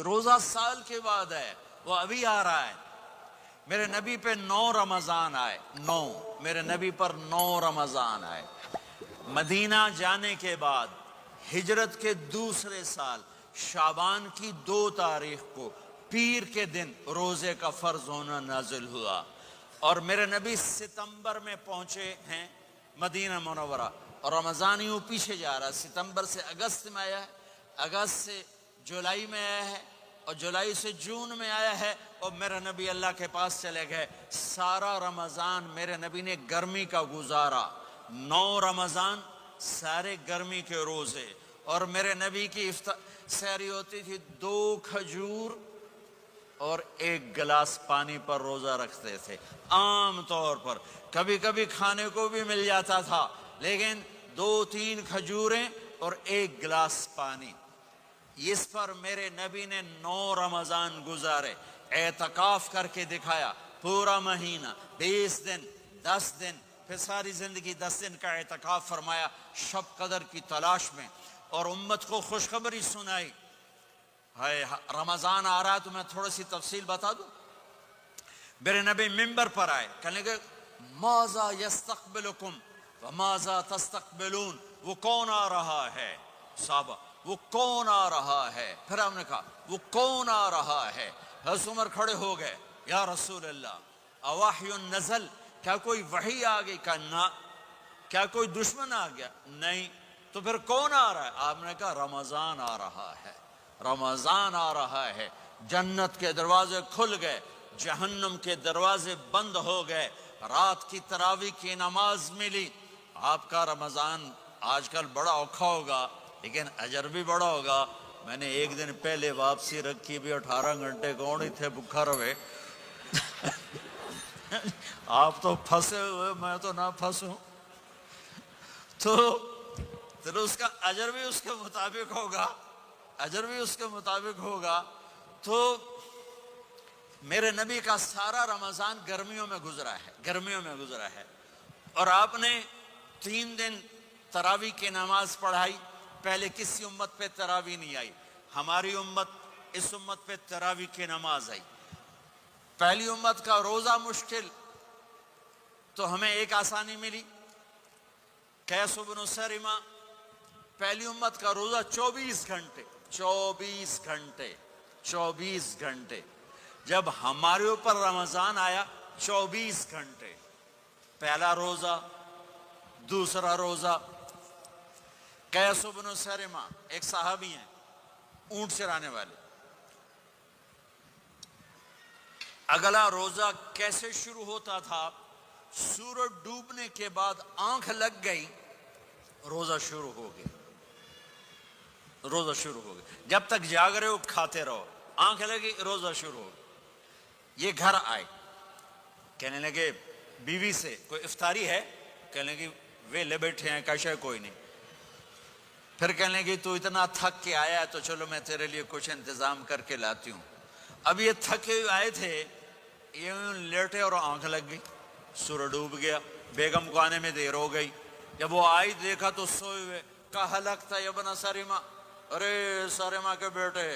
روزہ سال کے بعد ہے، وہ ابھی آ رہا ہے۔ میرے نبی پہ 9 رمضان آئے، 9 میرے نبی پر 9 رمضان آئے۔ مدینہ جانے کے بعد ہجرت کے دوسرے سال شعبان کی 2 تاریخ کو پیر کے دن روزے کا فرض ہونا نازل ہوا، اور میرے نبی ستمبر میں پہنچے ہیں مدینہ منورہ، اور رمضان یوں پیچھے جا رہا ہے، ستمبر سے اگست میں آیا ہے، اگست سے جولائی میں آیا ہے، اور جولائی سے جون میں آیا ہے، اور میرے نبی اللہ کے پاس چلے گئے۔ سارا رمضان میرے نبی نے گرمی کا گزارا، 9 رمضان سارے گرمی کے روزے، اور میرے نبی کی سحری ہوتی تھی 2 کھجور اور 1 گلاس پانی پر روزہ رکھتے تھے عام طور پر، کبھی کبھی کھانے کو بھی مل جاتا تھا، لیکن 2-3 کھجوریں اور 1 گلاس پانی۔ اس پر میرے نبی نے 9 رمضان گزارے، اعتکاف کر کے دکھایا، پورا مہینہ 20 دن 10 دن، پھر ساری زندگی 10 دن کا اعتکاف فرمایا شب قدر کی تلاش میں، اور امت کو خوشخبری سنائی۔ رمضان آ رہا ہے تو میں تھوڑی سی تفصیل بتا دوں۔ میرے نبی ممبر پر آئے، کہنے لگے ماذا یستقبلکم وماذا تستقبلون، وہ کون آ رہا ہے؟ صحابہ وہ کون آ رہا ہے؟ پھر ہم نے کہا وہ کون آ رہا ہے؟ حضرت عمر کھڑے ہو گئے، یا رسول اللہ اوحی نزل، کیا کوئی وحی آ گئی؟ کہا نہ۔ کیا کوئی دشمن آ گیا؟ نہیں۔ تو پھر کون آ رہا ہے؟ آپ نے کہا رمضان آ رہا ہے، رمضان آ رہا ہے۔ جنت کے دروازے کھل گئے، جہنم کے دروازے بند ہو گئے، رات کی تراویح کی نماز ملی۔ آپ کا رمضان آج کل بڑا اوکھا ہوگا لیکن اجر بھی بڑا ہوگا۔ میں نے ایک دن پہلے واپسی رکھی بھی 18 گھنٹے کون ہی تھے بکھا روے۔ آپ تو پھنسے ہوئے، میں تو نہ پھنسوں، تو اس کا اجر بھی اس کے مطابق ہوگا، اجر بھی اس کے مطابق ہوگا۔ تو میرے نبی کا سارا رمضان گرمیوں میں گزرا ہے، گرمیوں میں گزرا ہے، اور آپ نے 3 دن تراویح کی نماز پڑھائی۔ پہلے کسی امت پہ تراویح نہیں آئی، ہماری امت، اس امت پہ تراویح کی نماز آئی۔ پہلی امت کا روزہ مشکل، تو ہمیں ایک آسانی ملی، قیس بن سرمہ، پہلی امت کا روزہ 24 گھنٹے، 24 گھنٹے، 24 گھنٹے۔ جب ہمارے اوپر رمضان آیا 24 گھنٹے، پہلا روزہ، دوسرا روزہ۔ قیس بن سرمہ ایک صحابی ہیں، اونٹ چرانے والے۔ اگلا روزہ کیسے شروع ہوتا تھا؟ سورج ڈوبنے کے بعد آنکھ لگ گئی، روزہ شروع ہو گیا، روزہ شروع ہو گیا۔ جب تک جاگ رہے ہو کھاتے رہو، آنکھ لگی روزہ شروع ہو گیا۔ یہ گھر آئے، کہنے لگے بیوی سے کوئی افطاری ہے؟ کہنے لگے ویلے بیٹھے ہیں، کیسے کوئی نہیں۔ پھر کہنے لگے تو اتنا تھک کے آیا ہے تو چلو میں تیرے لیے کچھ انتظام کر کے لاتی ہوں۔ اب یہ تھکے آئے تھے، یہ لیٹے اور آنکھ لگ گئی، سورج ڈوب گیا، بیگم کو آنے میں دیر ہو گئی۔ جب وہ آئی دیکھا تو سوئے ہوئے، کہا ہلکتا یا ابن سرمہ، ارے سرمہ کے بیٹے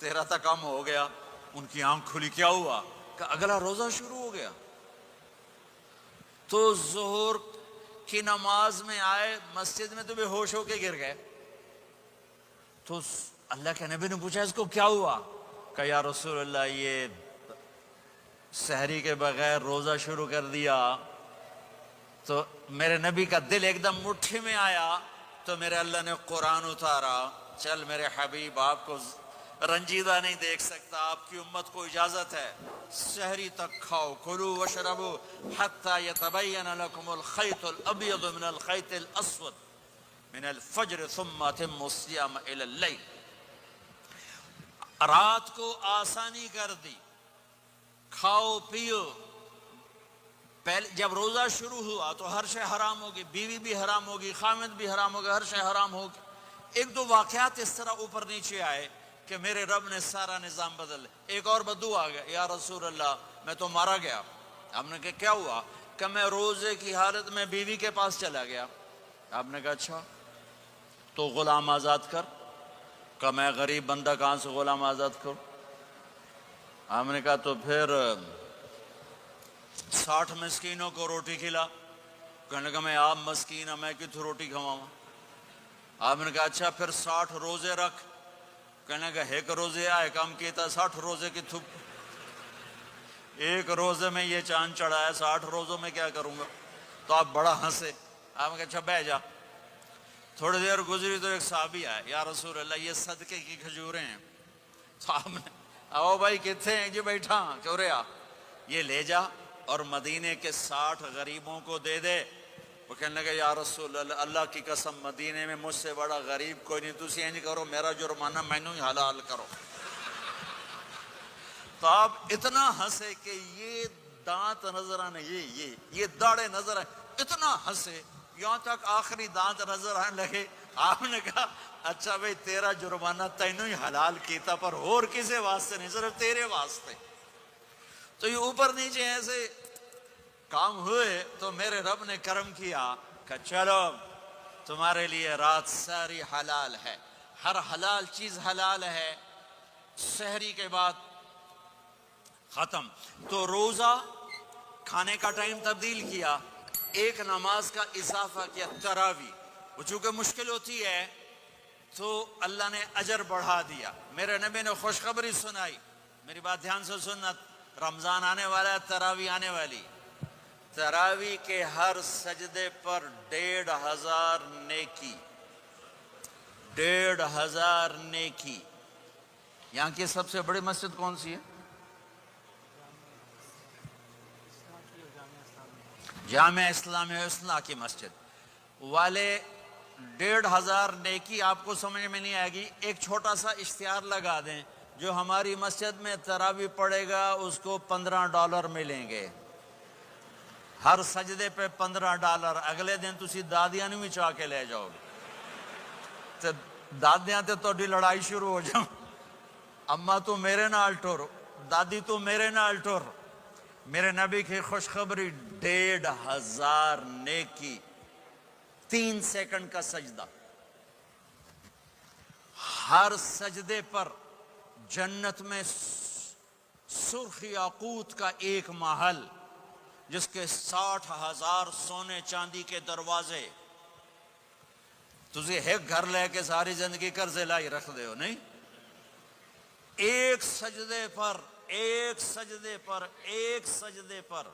تیرا تو کم ہو گیا۔ ان کی آنکھ کھلی، کیا ہوا؟ کہ اگلا روزہ شروع ہو گیا۔ تو ظہر کی نماز میں آئے مسجد میں تو بے ہوش ہو کے گر گئے۔ تو اللہ کے نبی نے پوچھا اس کو کیا ہوا؟ کہ یا رسول اللہ یہ سحری کے بغیر روزہ شروع کر دیا۔ تو میرے نبی کا دل ایک دم مٹھی میں آیا، تو میرے اللہ نے قرآن اتارا، چل میرے حبیب آپ کو رنجیدہ نہیں دیکھ سکتا، آپ کی امت کو اجازت ہے سحری تک کھاؤ، کلوا واشربوا حتی یتبین لکم الخیط الابیض من الخیط الاسود من الفجر ثم اتموا الصیام الی اللیل۔ رات کو آسانی کر دی، کھاؤ پیو۔ پہلے جب روزہ شروع ہوا تو ہر شے حرام ہوگی، بیوی بھی حرام ہوگی، خامد بھی حرام ہوگا، ہر شے حرام ہوگی۔ ایک دو واقعات اس طرح اوپر نیچے آئے کہ میرے رب نے سارا نظام بدل۔ ایک اور بدو آ گیا، یا رسول اللہ میں تو مارا گیا۔ آپ نے کہا کیا ہوا؟ کہ میں روزے کی حالت میں بیوی کے پاس چلا گیا۔ آپ نے کہا اچھا تو غلام آزاد کر۔ کہ میں غریب بندہ کہاں سے غلام آزاد کروں؟ ہم نے کہا تو پھر 60 مسکینوں کو روٹی کھلا۔ کہنے لگا میں آپ مسکین ہوں، میں کتوں روٹی کھواؤں؟ آپ نے کہا اچھا پھر 60 روزے رکھ۔ کہنے لگا ایک روزے آئے کام کیتا 60 روزے کی تھپ، ایک روزے میں یہ چاند چڑھا ہے، 60 روزوں میں کیا کروں گا؟ تو آپ بڑا ہنسے۔ آپ نے کہا اچھا بیٹھ جا۔ تھوڑی دیر گزری تو ایک صحابی آئے، یا رسول اللہ یہ صدقے کی کھجوریں ہیں۔ صاحب نے آؤ بھائی کتنے ہیں؟ جی بیٹھا چورے آ، یہ لے جا اور مدینے کے 60 غریبوں کو دے دے۔ وہ کہنے لگے یا رسول اللہ اللہ کی قسم مدینے میں مجھ سے بڑا غریب کوئی نہیں، تسی انج کرو میرا جرمانہ مینوں ہی حلال کرو۔ تو آپ اتنا ہنسے کہ یہ دانت نظر آنے، یہ داڑے نظر آئے، اتنا ہنسے یہاں تک آخری دانت نظر آنے لگے۔ آپ نے کہا اچھا بھئی تیرا جرمانہ تینوں ہی حلال کیتا پر اور کسے واسطے نہیں، صرف تیرے واسطے۔ تو یہ اوپر نیچے ایسے کام ہوئے تو میرے رب نے کرم کیا کہ چلو تمہارے لیے رات ساری حلال ہے، ہر حلال چیز حلال ہے۔ سحری کے بعد ختم، تو روزہ کھانے کا ٹائم تبدیل کیا، ایک نماز کا اضافہ کیا، تراویح۔ وہ چونکہ مشکل ہوتی ہے تو اللہ نے اجر بڑھا دیا۔ میرے نبی نے خوشخبری سنائی، میری بات دھیان سے سننا، رمضان آنے والا ہے، تراویح آنے والی۔ تراویح کے ہر سجدے پر 1500 نیکی، 1500 نیکی۔ یہاں کی سب سے بڑی مسجد کون سی ہے؟ جامعہ اسلامیہ اصلاح کی مسجد والے 1500 نیکی آپ کو سمجھ میں نہیں آئے گی۔ ایک چھوٹا سا اشتہار لگا دیں، جو ہماری مسجد میں تراویح پڑھے گا اس کو $15 ملیں گے، ہر سجدے پہ $15۔ اگلے دن تسی دادیاں نہیں چاہ کے لے جاؤ گے، دادیاں تے تہاڈی لڑائی شروع ہو جاؤ، اماں تو میرے نال ٹر، دادی تو میرے نال ٹر۔ میرے نبی کی خوشخبری 1500 نیکی، 3 سیکنڈ کا سجدہ، ہر سجدے پر جنت میں سرخ یاقوت کا ایک محل جس کے 60,000 سونے چاندی کے دروازے۔ تجھے ایک گھر لے کے ساری زندگی قرضے لائی رکھ دے ہو نہیں، ایک سجدے پر، ایک سجدے پر، ایک سجدے پر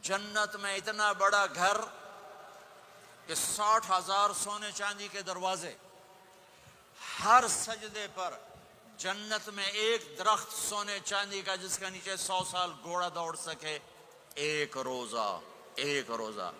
جنت میں اتنا بڑا گھر کہ 60,000 سونے چاندی کے دروازے، ہر سجدے پر جنت میں ایک درخت سونے چاندی کا جس کا نیچے 100 سال گھوڑا دوڑ سکے۔ ایک روزہ، ایک روزہ